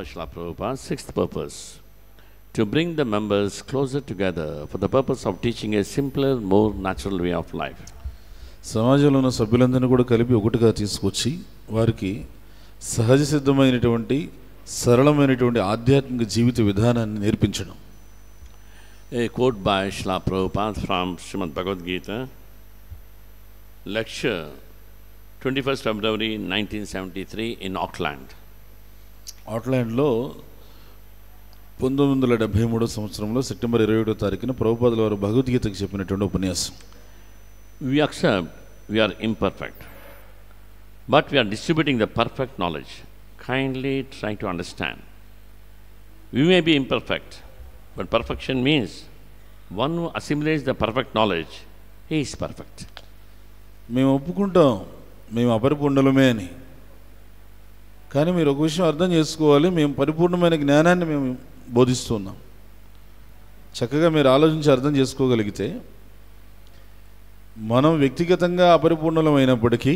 Srila Prabhupada, sixth purpose, to bring the members closer together for the purpose of teaching a simpler, more natural way of life. సమాజంలో ఉన్న సభ్యులందరినీ కూడా కలిపి ఒకటిగా తీసుకొచ్చి వారికి సహజ సిద్ధమైనటువంటి సరళమైనటువంటి ఆధ్యాత్మిక జీవిత విధానాన్ని నేర్పించడం. A quote by Srila Prabhupada from Srimad Bhagavad Gita, lecture 21st February 1973 in Auckland. ఆక్లాండ్లో 1973 సంవత్సరంలో సెప్టెంబర్ 27వ తారీఖున ప్రభుపాదుల వారు భగవద్గీతకు చెప్పినటువంటి ఉపన్యాసం. We accept we are imperfect, but we are distributing the perfect knowledge. Kindly try to understand. We may be imperfect, but perfection means one who assimilates the perfect knowledge, he is perfect. మేము ఒప్పుకుంటాం మేము అపరిపూర్ణులమే అని, కానీ మీరు ఒక విషయం అర్థం చేసుకోవాలి, మేము పరిపూర్ణమైన జ్ఞానాన్ని మేము బోధిస్తున్నాం. చక్కగా మీరు ఆలోచించి అర్థం చేసుకోగలిగితే మనం వ్యక్తిగతంగా అపరిపూర్ణమైనప్పటికీ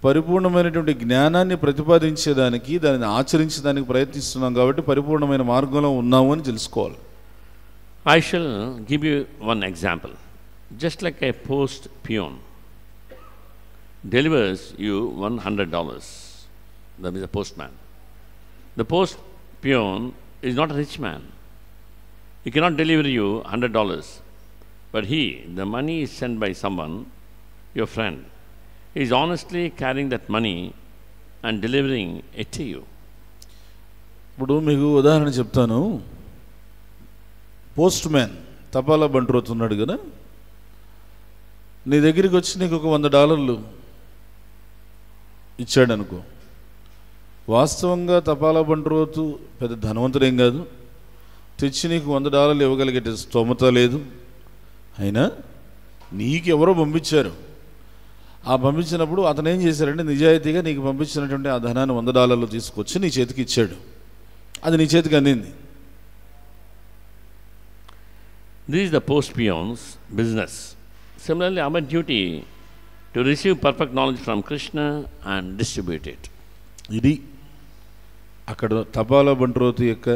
పరిపూర్ణమైనటువంటి జ్ఞానాన్ని ప్రతిపాదించేదానికి దానిని ఆచరించడానికి ప్రయత్నిస్తున్నాం కాబట్టి పరిపూర్ణమైన మార్గంలో ఉన్నాము అని తెలుసుకోవాలి. I shall give you one example. Just like a post peon delivers you $100, that is a postman. The post peon is not a rich man. He cannot deliver you $100, but the money is sent by someone, your friend. He is honestly carrying that money and delivering it to you. ఇప్పుడు మీకు ఉదాహరణ చెప్తాను. Post man తపాలా బంటుతున్నాడు కదా, నీ దగ్గరికి వచ్చి నీకు ఒక $100 ఇచ్చాడు అనుకో. వాస్తవంగా తపాలా బంటురోతు పెద్ద ధనవంతుడేం కాదు, తెచ్చి నీకు $100 ఇవ్వగలిగే స్తోమత లేదు. అయినా నీకు ఎవరో పంపించారు. ఆ పంపించినప్పుడు అతను ఏం చేశారంటే నిజాయితీగా నీకు పంపించినటువంటి ఆ ధనాన్ని $100 తీసుకొచ్చి నీ చేతికి ఇచ్చాడు. అది నీ చేతికి అందింది. This is the post peon's business. Similarly, our duty to receive perfect knowledge from Krishna and distribute it. ఇది అక్కడ తపాలా బంటురోతు యొక్క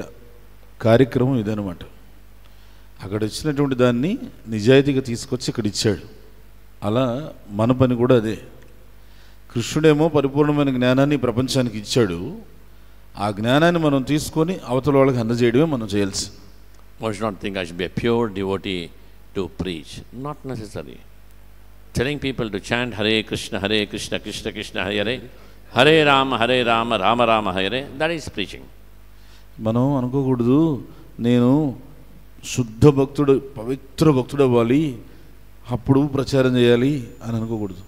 కార్యక్రమం ఇదనమాట. అక్కడ ఇచ్చినటువంటి దాన్ని నిజాయితీగా తీసుకొచ్చి ఇక్కడ ఇచ్చాడు. అలా మన పని కూడా అదే. కృష్ణుడేమో పరిపూర్ణమైన జ్ఞానాన్ని ప్రపంచానికి ఇచ్చాడు. ఆ జ్ఞానాన్ని మనం తీసుకొని అవతల వాళ్ళకి అందజేయడమే మనం చేయాల్సి. One should not think I should be a pure devotee to preach. Not necessary. Telling people to chant Hare Krishna, Krishna Krishna Hare Hare, Hare Rama, Rama Rama Hare, that is preaching. మనం అనుకోకూడదు నేను శుద్ధ భక్తుడు పవిత్ర భక్తుడు అవ్వాలి అప్పుడు ప్రచారం చేయాలి అని అనుకోకూడదు.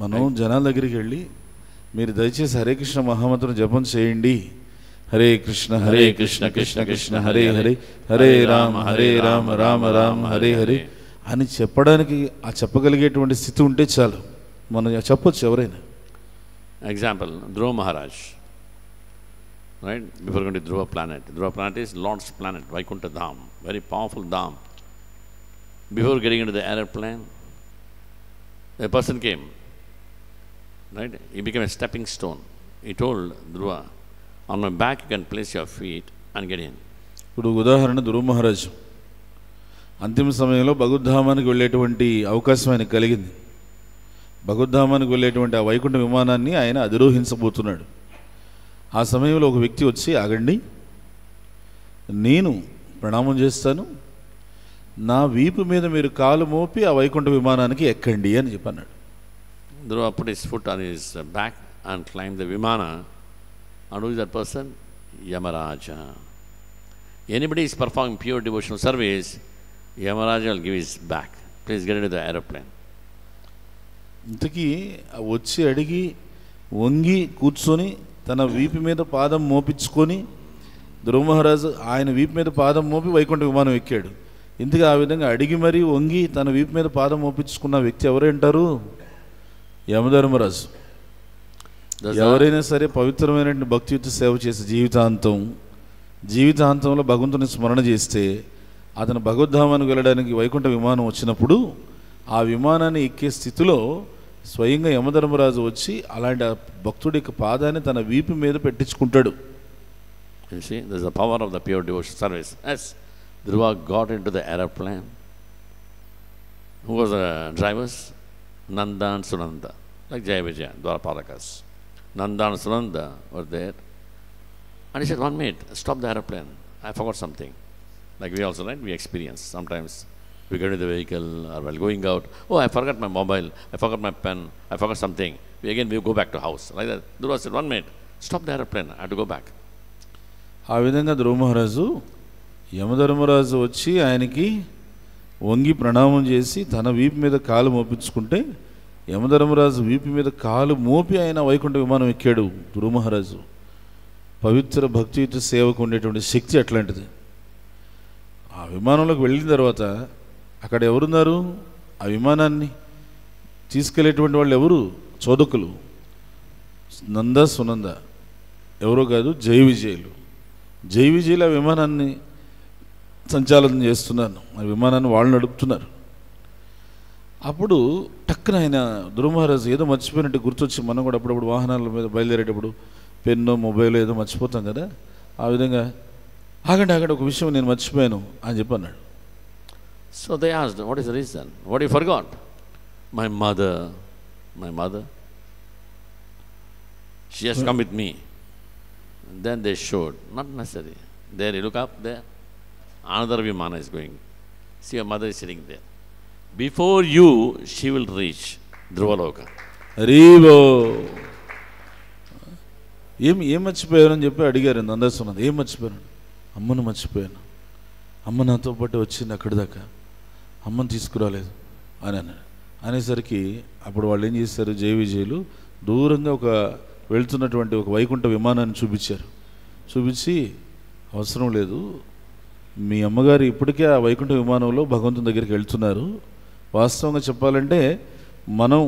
మనం జనాల దగ్గరికి వెళ్ళి మీరు దయచేసి హరే కృష్ణ మహామంత్రం జపం చేయండి, హరే కృష్ణ కృష్ణ కృష్ణ హరే హరే, హరే రామ రామ రామ హరే హరే అని చెప్పడానికి ఆ చెప్పగలిగేటువంటి స్థితి ఉంటే చాలు, మనం చెప్పొచ్చు ఎవరైనా. Example, Dhruva Maharaj, right? Before going to Dhruva planet is Lord's planet, Vaikuntha Dham, very powerful Dham. Before getting into the airplane, a person came, right? He became a stepping stone. He told Dhruva, on my back you can place your feet and get in. ఇప్పుడు ఉదాహరణ ధ్రువ మహారాజ్ అంతిమ సమయంలో భగవద్ధామానికి వెళ్ళేటువంటి అవకాశం ఆయనకు కలిగింది. భగవద్ధామానికి వెళ్ళేటువంటి ఆ వైకుంఠ విమానాన్ని ఆయన అధిరోహించబోతున్నాడు. ఆ సమయంలో ఒక వ్యక్తి వచ్చి ఆగండి, నేను ప్రణామం చేస్తాను, నా వీపు మీద మీరు కాలు మోపి ఆ వైకుంఠ విమానానికి ఎక్కండి అని చెప్పన్నాడు. Dhruva put his foot on his back and climbed the Vimana. And who is that person? Yamaraja. Anybody is performing pure devotional service, Yamaraja will give his back. Please get into the aeroplane. ఇంతకీ వచ్చి అడిగి వంగి కూర్చొని తన వీపు మీద పాదం మోపించుకొని ధ్రువ మహారాజు ఆయన వీపు మీద పాదం మోపి వైకుంఠ విమానం ఎక్కాడు. ఇంతగా ఆ విధంగా అడిగి మరీ వంగి తన వీపు మీద పాదం మోపించుకున్న వ్యక్తి ఎవరంటారు? యమధర్మరాజు. ఎవరైనా సరే పవిత్రమైన భక్తియుత సేవ చేసే జీవితాంతంలో భగవంతుని స్మరణ చేస్తే అతను భగవద్ధామానికి వెళ్ళడానికి వైకుంఠ విమానం వచ్చినప్పుడు ఆ విమానాన్ని ఎక్కే స్థితిలో స్వయంగా యమధర్మరాజు వచ్చి అలాంటి ఆ భక్తుడి యొక్క పాదాన్ని తన వీపు మీద పెట్టించుకుంటాడు. You see, there's the power of the pure devotion service. Yes, Dhruva got into the aeroplane. Who was the drivers? Nanda and Sunanda, like Jaya Vijaya, Dwarapalakas. Nanda and Sunanda were there. And he said, 1 minute, stop the aeroplane. I forgot something. Like we also, right? We experience. Sometimes we get into the vehicle or while going out, oh, I forgot my mobile, I forgot my pen, I forgot something. We go back to house. Like that. Dhruva said, 1 minute, stop the aeroplane. I have to go back. ఆ విధంగా ధ్రువ మహారాజు యమధర్మరాజు వచ్చి ఆయనకి వంగి ప్రణామం చేసి తన వీపు మీద కాలు మోపించుకుంటే యమధర్మరాజు వీపు మీద కాలు మోపి ఆయన వైకుంఠ విమానం ఎక్కాడు. ధ్రువ మహారాజు పవిత్ర భక్తియుత సేవకు ఉండేటువంటి శక్తి అట్లాంటిది. ఆ విమానంలోకి వెళ్ళిన తర్వాత అక్కడ ఎవరున్నారు? ఆ విమానాన్ని తీసుకెళ్లేటువంటి వాళ్ళు ఎవరు? చోదకులు, నంద సునంద, ఎవరో కాదు, జయ విజయులు. జయ విజయులు ఆ విమానాన్ని సంచాలనం చేస్తున్నారు, ఆ విమానాన్ని వాళ్ళు నడుపుతున్నారు. అప్పుడు టక్కున ఆయన ధ్రువ మహారాజు ఏదో మర్చిపోయినట్టు గుర్తొచ్చి, మనం కూడా అప్పుడప్పుడు వాహనాల మీద బయలుదేరేటప్పుడు పెన్ను మొబైల్ ఏదో మర్చిపోతాం కదా, ఆ విధంగా ఆగండి ఒక విషయం నేను మర్చిపోయాను అని చెప్పి అన్నాడు. So they asked, what is the reason? What you forgot? My mother. She has come with me. And then they showed, not necessary. There, you look up there, another Vimana is going. See, your mother is sitting there. Before you, she will reach Dhruvaloka. Haribo. ఏం మర్చిపోయారు అని చెప్పి అడిగారు. నందసున్నది ఏం మర్చిపోయాను? అమ్మను మర్చిపోయాను, అమ్మ నాతో పాటు వచ్చింది అక్కడి దాకా, అమ్మను తీసుకురాలేదు అని అన్నాడు. అనేసరికి అప్పుడు వాళ్ళు ఏం చేశారు, జయ విజయులు దూరంగా ఒక వెళ్తున్నటువంటి ఒక వైకుంఠ విమానాన్ని చూపించారు. చూపించి, అవసరం లేదు, మీ అమ్మగారు ఇప్పటికే ఆ వైకుంఠ విమానంలో భగవంతుని దగ్గరికి వెళ్తున్నారు. వాస్తవంగా చెప్పాలంటే మనం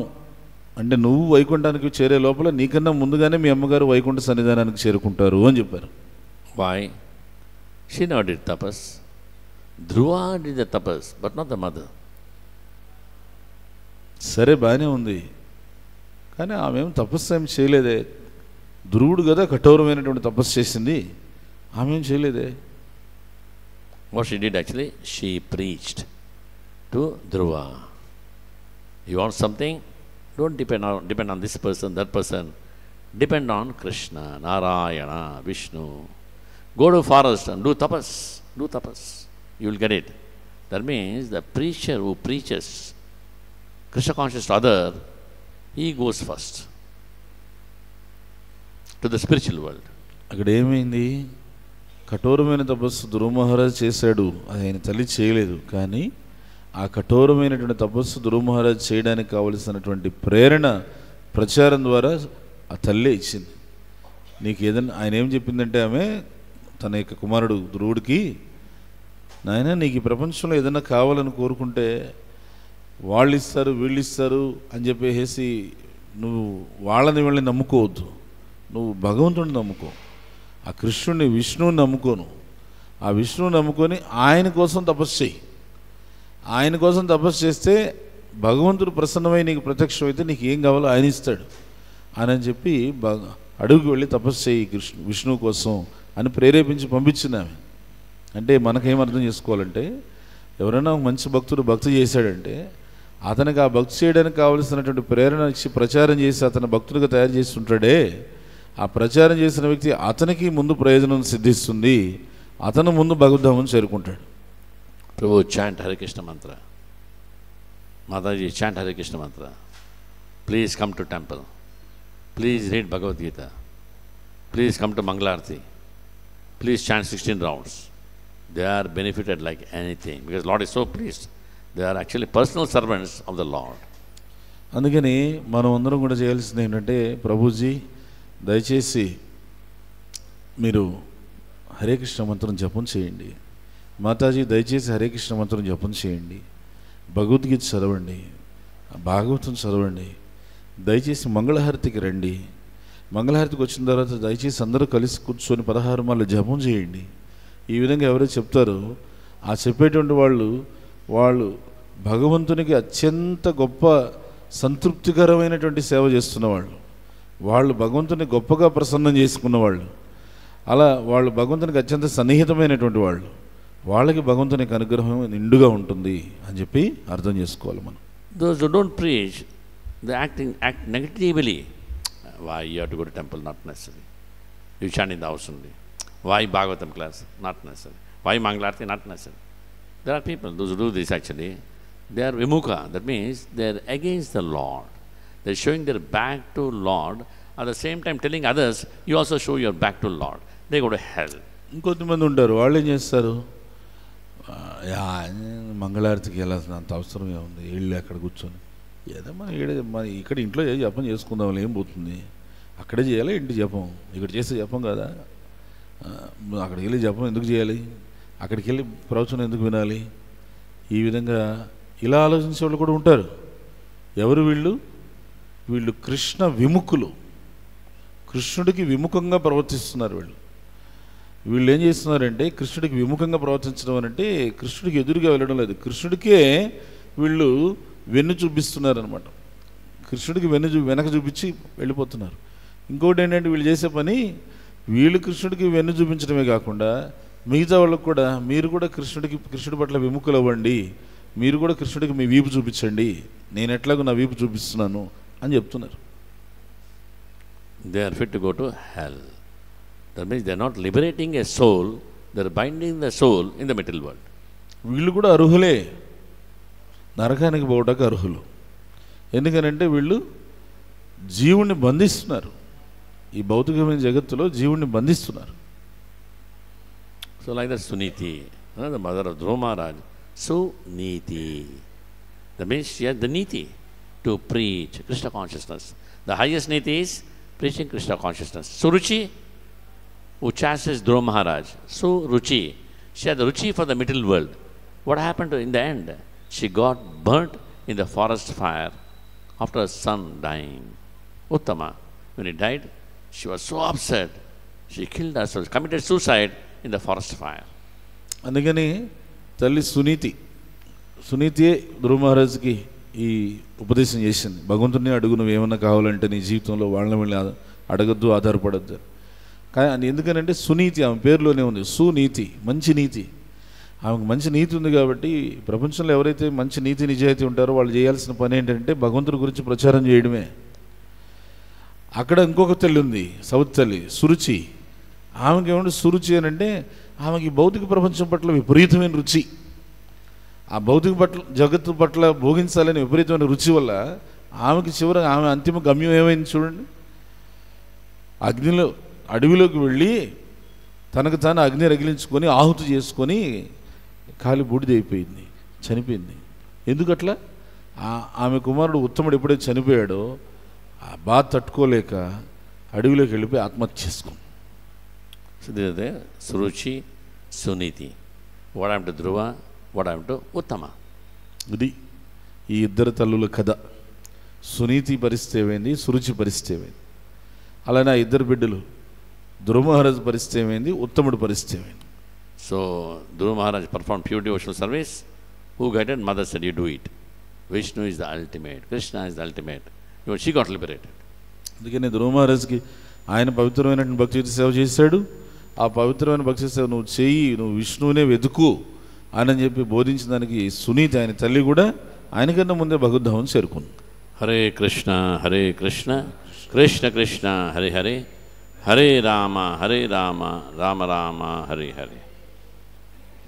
అంటే నువ్వు వైకుంఠానికి చేరే లోపల నీకన్నా ముందుగానే మీ అమ్మగారు వైకుంఠ సన్నిధానానికి చేరుకుంటారు అని చెప్పారు. Why? She never did tapas. Dhruva did the tapas, but not the mother. సరే బాగానే ఉంది, కానీ ఆమె ఏం తపస్సు ఏం చేయలేదే. ధ్రువుడు కదా కఠోరమైనటువంటి తపస్సు చేసింది, ఆమె ఏం చేయలేదే. What she did actually, she preached to Dhruva. You want something? Don't depend on this person, that person. Depend on Krishna, Narayana, Vishnu. Go to forest and do tapas. Do tapas. You will get it. That means the preacher who preaches Krishna conscious to other, he goes first to the spiritual world. అక్కడ ఏమైంది? కఠోరమైన తపస్సు ధ్రువ మహారాజు చేశాడు, అది ఆయన తల్లి చేయలేదు. కానీ ఆ కఠోరమైనటువంటి తపస్సు ధ్రువ మహారాజు చేయడానికి కావలసినటువంటి ప్రేరణ ప్రచారం ద్వారా ఆ తల్లే ఇచ్చింది. నీకు ఏదైనా, ఆయన ఏం చెప్పిందంటే ఆమె తన యొక్క కుమారుడు ధ్రువుడికి, నాయన నీకు ఈ ప్రపంచంలో ఏదైనా కావాలని కోరుకుంటే వాళ్ళు ఇస్తారు వీళ్ళు ఇస్తారు అని చెప్పేసి నువ్వు వీళ్ళని నమ్ముకోవద్దు, నువ్వు భగవంతుడిని నమ్ముకో. ఆ కృష్ణుడిని విష్ణువుని నమ్ముకోను, ఆ విష్ణువుని నమ్ముకొని ఆయన కోసం తపస్సు చేయి. ఆయన కోసం తపస్సు చేస్తే భగవంతుడు ప్రసన్నమై నీకు ప్రత్యక్షం అయితే నీకు ఏం కావాలో ఆయన ఇస్తాడు అని చెప్పి అడుగుకి వెళ్ళి తపస్సు చేయి విష్ణువు కోసం అని ప్రేరేపించి పంపించింది ఆమె. అంటే మనకేం అర్థం చేసుకోవాలంటే, ఎవరైనా మంచి భక్తుడు భక్తి చేశాడంటే అతనికి ఆ భక్తి చేయడానికి కావలసినటువంటి ప్రేరణ ఇచ్చి ప్రచారం చేసి అతను భక్తుడిగా తయారు చేసి ఉంటాడే, ఆ ప్రచారం చేసిన వ్యక్తి అతనికి ముందు ప్రయోజనం సిద్ధిస్తుంది, అతను ముందు భగవద్ధామం చేరుకుంటాడు. Prabhu, chant Hare Krishna mantra. Mataji, chant Hare Krishna mantra. Please come to temple. Please read Bhagavad Gita. Please come to Mangalarti. Please chant 16 rounds. They are benefited like anything because Lord is so pleased. They are actually personal servants of the Lord. అందుకని మనం అందరం కూడా చేయాల్సింది ఏంటంటే, ప్రభుజీ దయచేసి మీరు హరే కృష్ణ మంత్రం జపం చేయండి, మాతాజీ దయచేసి హరే కృష్ణ మంత్రం జపం చేయండి, భగవద్గీత చదవండి, భాగవతం చదవండి, దయచేసి మంగళహారతికి రండి, మంగళహారతికి వచ్చిన తర్వాత దయచేసి అందరూ కలిసి కూర్చొని 16 మార్లు జపం చేయండి. ఈ విధంగా ఎవరైతే చెప్తారో ఆ చెప్పేటువంటి వాళ్ళు భగవంతునికి అత్యంత గొప్ప సంతృప్తికరమైనటువంటి సేవ చేస్తున్నవాళ్ళు, వాళ్ళు భగవంతుని గొప్పగా ప్రసన్నం చేసుకున్నవాళ్ళు, అలా వాళ్ళు భగవంతునికి అత్యంత సన్నిహితమైనటువంటి వాళ్ళు, వాళ్ళకి భగవంతుని యొక్క అనుగ్రహం నిండుగా ఉంటుంది అని చెప్పి అర్థం చేసుకోవాలి మనం. Those who don't preach, they act negatively. Why you have to go to temple? Not necessary. You chant in the house only. Why Bhagavatam class? Not necessary. Why Mangalarti? Not necessary. There are people, those who do this actually, they are vimukha. That means they are against the Lord. They are showing their back to Lord. At the same time telling others, you also show your back to Lord. They go to hell. ఇంకొంతమంది ఉంటారు, వాళ్ళు ఏం చేస్తారు, మంగళారతికి వెళ్ళాల్సిన అంత అవసరం ఏముంది, వీళ్ళు అక్కడ కూర్చొని ఏదో మన ఇక్కడ ఇంట్లో జపం చేసుకుందాం, ఏం పోతుంది, అక్కడే చేయాలి ఇంటి జపం, ఇక్కడ చేసే జపం కదా, అక్కడికి వెళ్ళి జపం ఎందుకు చేయాలి, అక్కడికి వెళ్ళి ప్రవచనం ఎందుకు వినాలి, ఈ విధంగా ఇలా ఆలోచించే వాళ్ళు కూడా ఉంటారు. ఎవరు వీళ్ళు? వీళ్ళు కృష్ణ విముఖులు, కృష్ణుడికి విముఖంగా ప్రవర్తిస్తున్నారు. వీళ్ళు ఏం చేస్తున్నారంటే కృష్ణుడికి విముఖంగా ప్రవర్తించడం అంటే కృష్ణుడికి ఎదురుగా వెళ్ళడం లేదు, కృష్ణుడికే వీళ్ళు వెన్ను చూపిస్తున్నారనమాట. కృష్ణుడికి వెనక చూపించి వెళ్ళిపోతున్నారు. ఇంకోటి ఏంటంటే వీళ్ళు చేసే పని, వీళ్ళు కృష్ణుడికి వెన్ను చూపించడమే కాకుండా మిగతా వాళ్ళకు కూడా మీరు కూడా కృష్ణుడి పట్ల విముఖులు అవ్వండి, మీరు కూడా కృష్ణుడికి మీ వీపు చూపించండి, నేను ఎట్లాగో నా వీపు చూపిస్తున్నాను అని చెప్తున్నారు. They are fit to go to hell. That means they are not liberating a soul, they are binding the soul in the material world. వీళ్ళు కూడా అర్హులే, నరకానికి పోవడానికి అర్హులు. ఎందుకనంటే వీళ్ళు జీవుణ్ణి బంధిస్తున్నారు, ఈ భౌతికమైన జగత్తులో జీవుణ్ణి బంధిస్తున్నారు. So like that Suniti, the mother of Dhruva Maharaj, Suniti. That means she has the niti to preach Krishna consciousness. The highest niti is preaching Krishna consciousness. Suruchi, who chastises Dhruva Maharaj, Suruchi, she had the ruchi for the material world. What happened to, in the end? She got burnt in the forest fire after her son dying. Uttama, when he died, she was so upset, she killed herself, committed suicide in the forest fire. అందుకని తల్లి సునీతియే ధ్రువ మహారాజ్కి ఈ ఉపదేశం చేసింది. భగవంతుని అడుగు, నువ్వు ఏమన్నా కావాలంటే నీ జీవితంలో వాళ్ళని వెళ్ళి అడగద్దు, ఆధారపడద్దు. కానీ ఎందుకనంటే సునీతి ఆమె పేరులోనే ఉంది, సునీతి, మంచి నీతి. ఆమెకు మంచి నీతి ఉంది కాబట్టి ప్రపంచంలో ఎవరైతే మంచి నీతి నిజాయితీ ఉంటారో వాళ్ళు చేయాల్సిన పని ఏంటంటే భగవంతుడి గురించి ప్రచారం చేయడమే. అక్కడ ఇంకొక తల్లి ఉంది, సౌత్ తల్లి సురుచి. ఆమెకి ఏమంటే సురుచి అని అంటే ఆమెకి భౌతిక ప్రపంచం పట్ల విపరీతమైన రుచి, ఆ భౌతిక జగత్తు పట్ల భోగించాలని విపరీతమైన రుచి వల్ల ఆమెకి చివరికి ఆమె అంతిమ గమ్యం ఏమైంది చూడండి. అడవిలోకి వెళ్ళి తనకు తాను అగ్ని రగిలించుకొని ఆహుతి చేసుకొని కాలి బూడిదైపోయింది, చనిపోయింది. ఎందుకట్లా? ఆమె కుమారుడు ఉత్తముడు ఎప్పుడైతే చనిపోయాడో ఆ బాధ తట్టుకోలేక అడవిలోకి వెళ్ళిపోయి ఆత్మహత్య చేసుకుంది. Suruchi, Suniti. What happened to Dhruva? What happened to Uttama? ఇది ఈ ఇద్దరు తల్లుల కథ. సునీతి పరిస్థితి ఏమైంది, సురుచి పరిస్థితి ఏమైంది. అలానే ఆ ఇద్దరు బిడ్డలు ధ్రువ మహారాజ్ పరిస్థితి ఏమైంది, ఉత్తముడు పరిస్థితి ఏమైంది. So Dhruva Maharaj performed pure devotional service. Who guided? Mother said, you do it. Vishnu is the ultimate, Krishna is the ultimate. She got liberated. అందుకని ధ్రువ మహారాజ్కి ఆయన పవిత్రమైనటువంటి భక్తి సేవ చేశాడు. ఆ పవిత్రమైన భక్తి సేవ నువ్వు చెయ్యి, నువ్వు విష్ణువునే వెతుకు అని చెప్పి బోధించిన దానికి సునీతి ఆయన తల్లి కూడా ఆయనకన్నా ముందే భగవద్ధామం చేరుకుంది. హరే కృష్ణ కృష్ణ కృష్ణ హరే హరే, హరే రామ రామ రామ హరే హరే.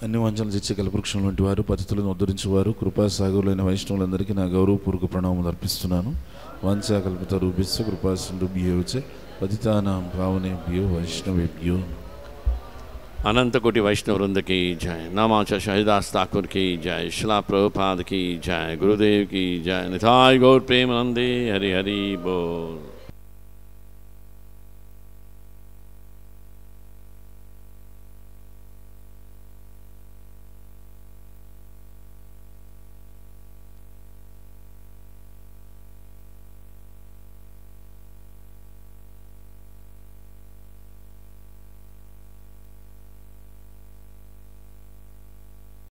అన్ని వంచనలు తెచ్చే కల్పవృక్షం వంటి వారు, పతితులను ఉద్ధరించేవారు, కృపాసాగరులైన వైష్ణవులందరికీ నా గౌరవపూర్వక ప్రణామం అర్పిస్తున్నాను. వాంఛాకల్పిత రూపిస్య కృపాసింధుభ్యో చ పతితానాం పావనేభ్యో వైష్ణవేభ్యో. अनंत कोटि वैष्णव वृंद की जय. नामाचार्य शहीदास ठाकुर की जय. शिला प्रभुपाद की जय. गुरुदेव की जय. निताय गौर प्रेमानंदे. हरि हरि बोल.